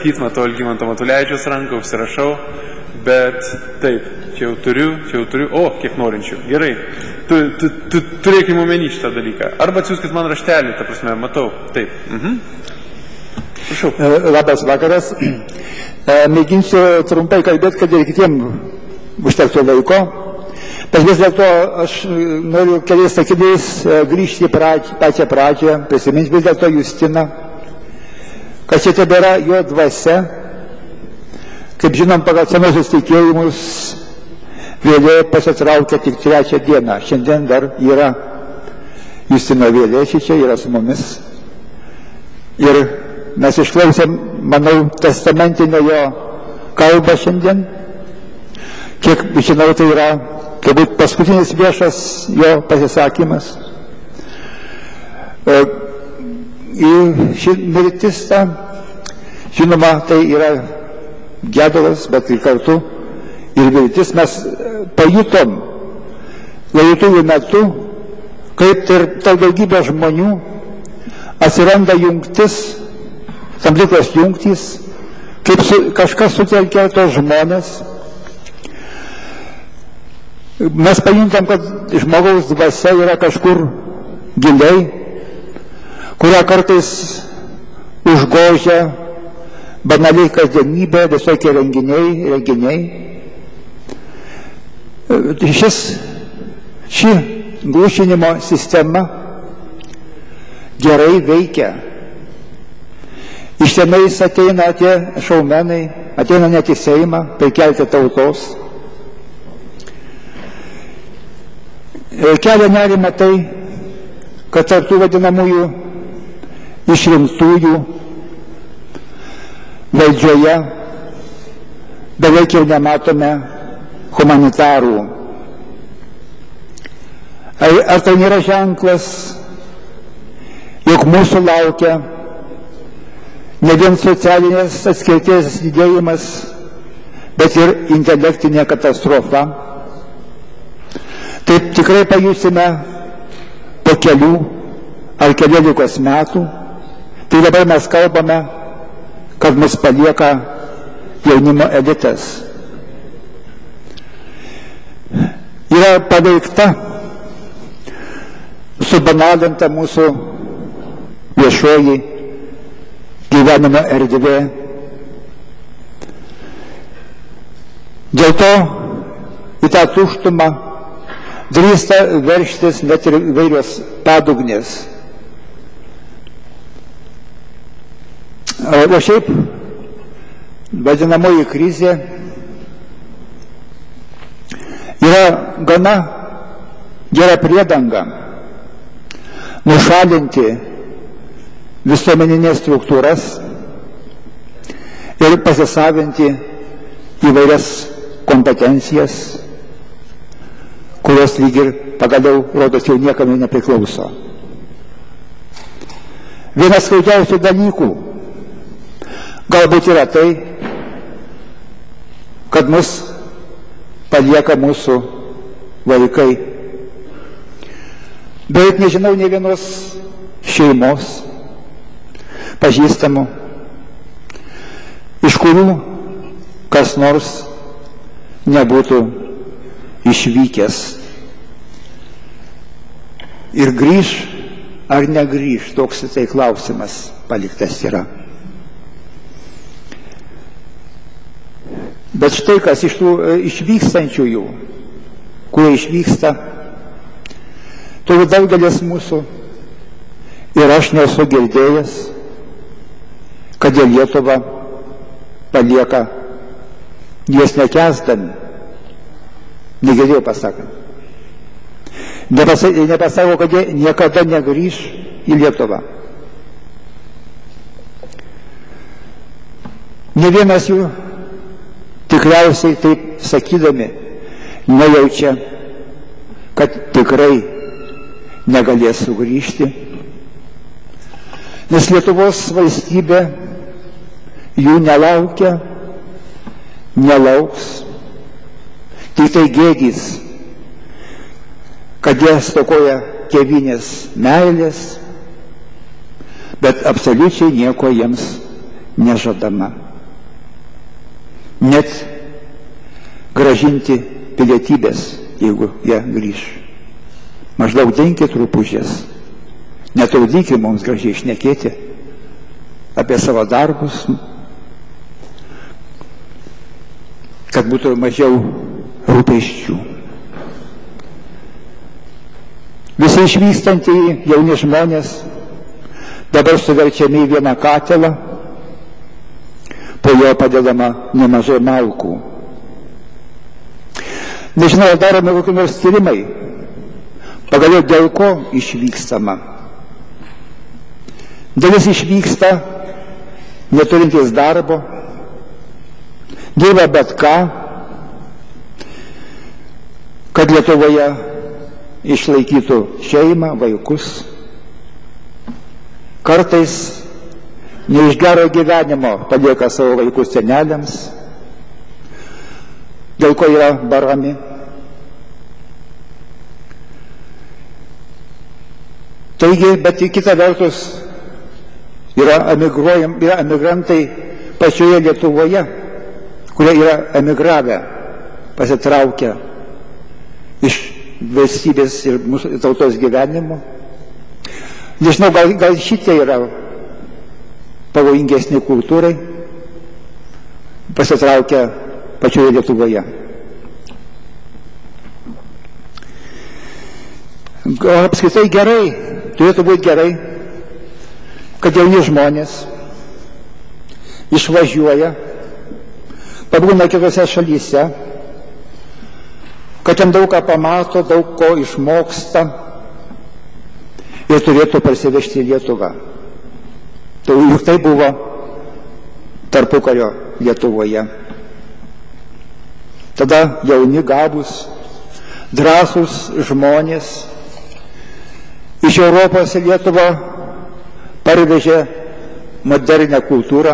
laikyti, matau Algimanto Matulevičiaus ranką, užsirašau, bet taip, čia jau turiu, o, kiek norinčių, gerai, turėkime omeny šitą dalyką, arba atsiųskit man raštelį, ta prasme, matau, taip, prašau. Labas vakaras, mėginsiu trumpai kalbėti, kad ir kitiem užtektų laiko, bet vis dėlto aš noriu keliais sakiniais grįžti į pačią pradžią, prisiminti vis dėlto Justiną, kad čia tebėra jo dvasia. Kaip žinom, pagal senosius tikėjimus vėlė pasitraukia tik 3 dieną. Šiandien dar yra Justino vėlė, šičia yra su mumis. Ir mes išklausėm, manau, testamentinio jo kalbą šiandien. Kiek žinau, tai yra turbūt paskutinis viešas jo pasisakymas. Ši mirtis, žinoma, tai yra gedulas, bet ir kartu ir viltis. Mes pajutom laidotuvių metu, kaip tarp daugybė žmonių atsiranda jungtis, tam tikros jungtys, kaip kažkas sutelkia tos žmonės. Mes pajuntam, kad žmogaus dvasia yra kažkur giliai, kurią kartais užgožia banaliai kasdienybė, visokie renginiai. Ši glūšinimo sistema gerai veikia. Iš tenais ateina tie šaumenai, ateina net į Seimą prikelti tautos. Kelia nerimą tai, kad tarp tų vadinamųjų išrinktųjų valdžioje beveik ir nematome humanitarų. Ar tai nėra ženklas, jog mūsų laukia ne vien socialinės atskirties didėjimas, bet ir intelektinė katastrofa? Taip tikrai pajusime po kelių ar keliolikos metų. Tai dabar mes kalbame, kad mus palieka jaunimo elitas. Yra paveikta, subanalinta mūsų viešoji gyvenimo erdvė. Dėl to į tą tuštumą drįsta veržtis net ir vairios padugnės. O šiaip vadinamoji krizė yra gana gera priedanga nušalinti visuomeninės struktūras ir pasisavinti įvairias kompetencijas, kurios lyg ir pagaliau, rodos, jau niekam nepriklauso. Vienas skaudžiausių dalykų galbūt yra tai, kad mus palieka mūsų vaikai. Beveik nežinau nė vienos šeimos, pažįstamų, iš kurių kas nors nebūtų išvykęs. Ir grįž ar negrįž, toks tai klausimas paliktas yra. Bet štai kas iš tų išvykstančiųjų, kurie išvyksta, turbūt daugelis mūsų ir aš nesu girdėjęs, kad jie Lietuvą palieka jos nekęsdami. Negirdėjau pasakant. Nepasako, kad jie niekada negrįž į Lietuvą. Ne vienas jų tikriausiai taip sakydami nejaučia, kad tikrai negalės sugrįžti, nes Lietuvos valstybė jų nelaukia, nelauks, tik tai gėdys, kad jie stokoja tėvynės meilės, bet absoliučiai nieko jiems nežadama. net gražinti pilietybės, jeigu jie grįž. Maždaug dinkit rūpužės, netrukdykit mums gražiai šnekėti apie savo darbus, kad būtų mažiau rūpesčių. Visi išvykstantieji jauni žmonės dabar suverčiami į vieną katilą, po jo padedama nemažai malkų. Nežinau, ar daromi kokie nors tyrimai, pagaliau dėl ko išvykstama. Dalis išvyksta neturintys darbo, dirba bet ką, kad Lietuvoje išlaikytų šeimą, vaikus. Kartais ne iš gero gyvenimo palieka savo vaikus seneliams, dėl ko yra barami. Taigi, bet į kitą vertus yra emigrantai pačioje Lietuvoje, kurie yra emigravę, pasitraukę iš valstybės ir mūsų tautos gyvenimo. Nežinau, gal šitie yra pavojingesni kultūrai, pasitraukę pačioje Lietuvoje. Apskritai gerai, turėtų būti gerai, kad jauni žmonės išvažiuoja, pabūna kitose šalyse, kad ten daug ką pamato, daug ko išmoksta ir turėtų parsivežti į Lietuvą. Juk tai buvo tarpukario Lietuvoje. Tada jauni, gabūs, drąsūs žmonės iš Europos į Lietuvą parvežė modernę kultūrą,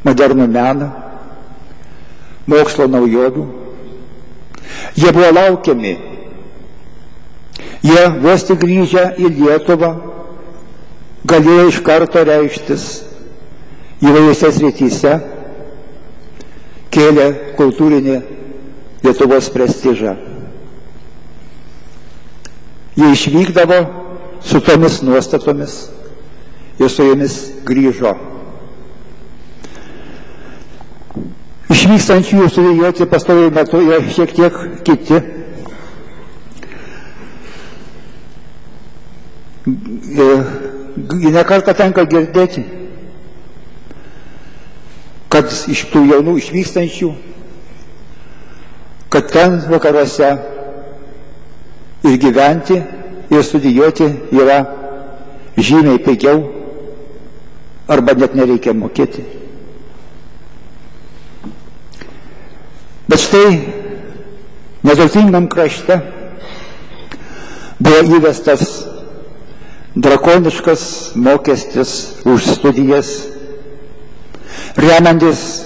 modernų meną, mokslo naujovių. Jie buvo laukiami. Jie vos tik grįžę į Lietuvą galėjo iš karto reikštis įvairiose srityse, kėlė kultūrinį Lietuvos prestižą. Jie išvykdavo su tomis nuostatomis ir su jomis grįžo. Išvykstančiųjų studijuoti pastaruoju metu yra šiek tiek kiti. Nekartą tenka girdėti, kad iš tų jaunų išvykstančių, kad ten vakaruose ir gyventi, ir studijuoti yra žymiai pigiau, arba net nereikia mokėti. Bet štai neturtingam krašte buvo įvestas drakoniškas mokestis už studijas, remiantis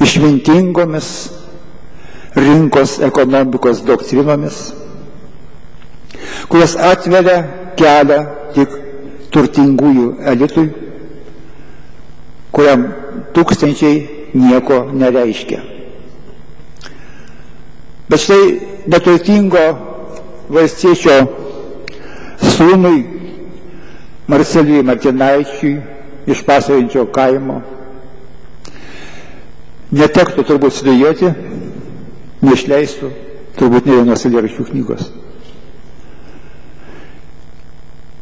išmintingomis rinkos ekonomikos doktrinomis, kurios atveria kelią tik turtingųjų elitui, kuriam tūkstančiai nieko nereiškia. Bet štai neturtingo valstiečio sūnui Marcelijui Martinaičiui iš Pasavinčio kaimo netektų turbūt studijuoti, neišleistų turbūt ne vienos eilėraščių knygos.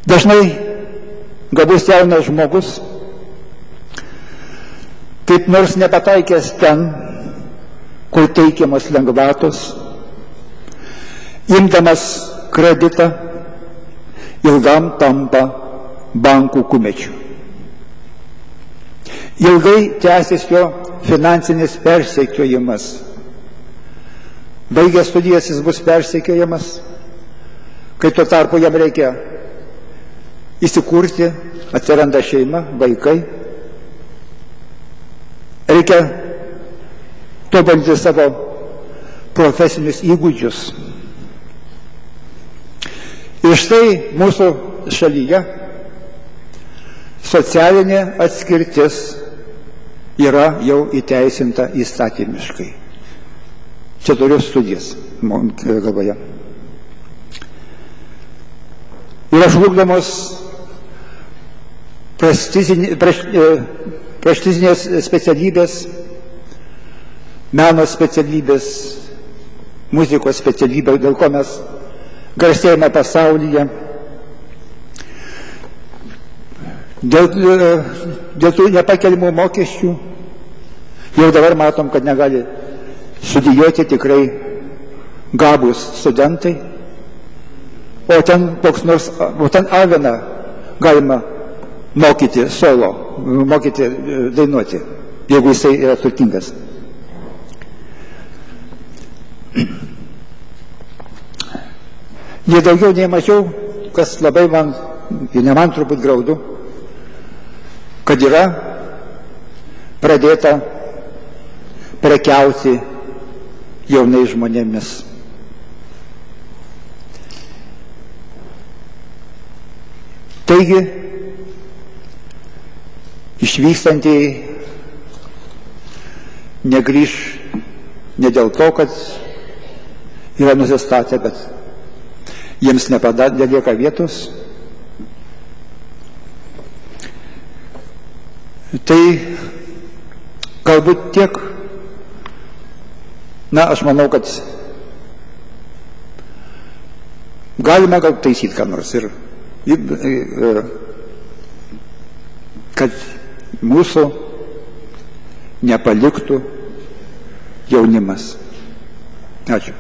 Dažnai gabus jaunas žmogus, kaip nors nepataikęs ten, kur teikiamas lengvatos, imdamas kreditą, ilgam tampa bankų kumečių. Ilgai tęsis jo finansinis persekiojimas. Baigęs studijas jis bus persekiojamas, kai tuo tarpu jam reikia įsikurti, atsiranda šeima, vaikai. Reikia tobulinti savo profesinius įgūdžius. Ir štai mūsų šalyje socialinė atskirtis yra jau įteisinta įstatymiškai. Čia turiu studijas galvoje. Yra žlugdomos prestižinės specialybės, meno specialybės, muzikos specialybė, dėl ko mes garsėjame pasaulyje. Dėl tų nepakeliamų mokesčių jau dabar matom, kad negali studijuoti tikrai gabūs studentai, o ten koks nors, aviną galima mokyti solo, mokyti dainuoti, jeigu jisai yra turtingas. Nei daugiau, nei mažiau, kas labai man, ir ne man turbūt graudu, kad yra pradėta prekiauti jaunais žmonėmis. Taigi, išvykstantieji negrįž ne dėl to, kad yra nusistatę, bet jiems nelieka vietos. Tai galbūt tiek, aš manau, kad galime gal taisyti ką nors ir kad mūsų nepaliktų jaunimas. Ačiū.